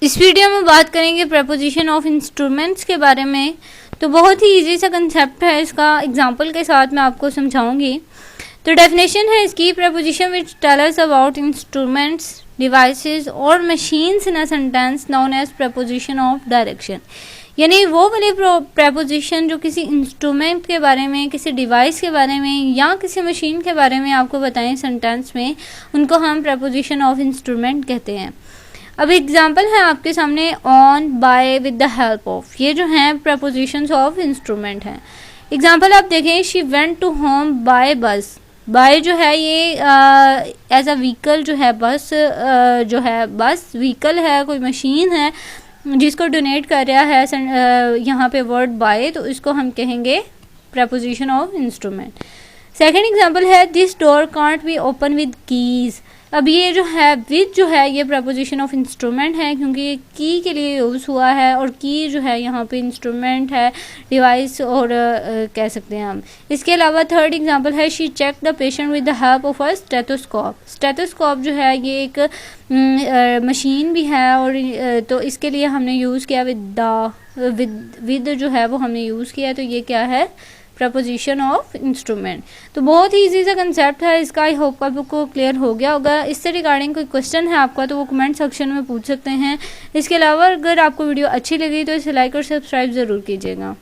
इस वीडियो में बात करेंगे प्रपोजिशन ऑफ इंस्ट्रूमेंट्स के बारे में। तो बहुत ही इजी सा कंसेप्ट है, इसका एग्जांपल के साथ मैं आपको समझाऊंगी। तो डेफिनेशन है इसकी, preposition which tell us about instruments, devices और machines in a sentence known as preposition of direction. यानी वो वाली प्रपोजिशन जो किसी इंस्ट्रूमेंट के बारे में, किसी डिवाइस के बारे में या किसी मशीन के बारे में आपको बताएं सेंटेंस में, उनको हम प्रपोजिशन ऑफ इंस्ट्रूमेंट कहते हैं। अब एग्जाम्पल है आपके सामने, on, by, with the help of, ये जो हैं प्रपोजिशंस ऑफ इंस्ट्रूमेंट हैं। एग्जाम्पल आप देखें, she went to home by bus. By जो है ये एज अ व्हीकल जो है, बस जो है बस व्हीकल है, कोई मशीन है जिसको डोनेट कर रहा है यहाँ पे वर्ड बाय, तो इसको हम कहेंगे preposition of instrument. Second example है, this door can't be open with keys. अब ये जो है विद जो है ये प्रपोजिशन ऑफ इंस्ट्रूमेंट है, क्योंकि ये की के लिए यूज़ हुआ है और की जो है यहाँ पे इंस्ट्रूमेंट है, डिवाइस और कह सकते हैं हम। इसके अलावा थर्ड एग्जांपल है, she check the patient with the help of a stethoscope. Stethoscope जो है ये एक मशीन भी है, और तो इसके लिए हमने यूज़ किया विद जो है वो हमने यूज़ किया, तो ये क्या है, प्रपोजिशन ऑफ इंस्ट्रूमेंट। तो बहुत ही इजी सा कंसेप्ट है इसका, आई होप आपको क्लियर हो गया होगा। इससे रिगार्डिंग कोई क्वेश्चन है आपका तो वो कमेंट सेक्शन में पूछ सकते हैं। इसके अलावा अगर आपको वीडियो अच्छी लगी तो इसे लाइक और सब्सक्राइब ज़रूर कीजिएगा।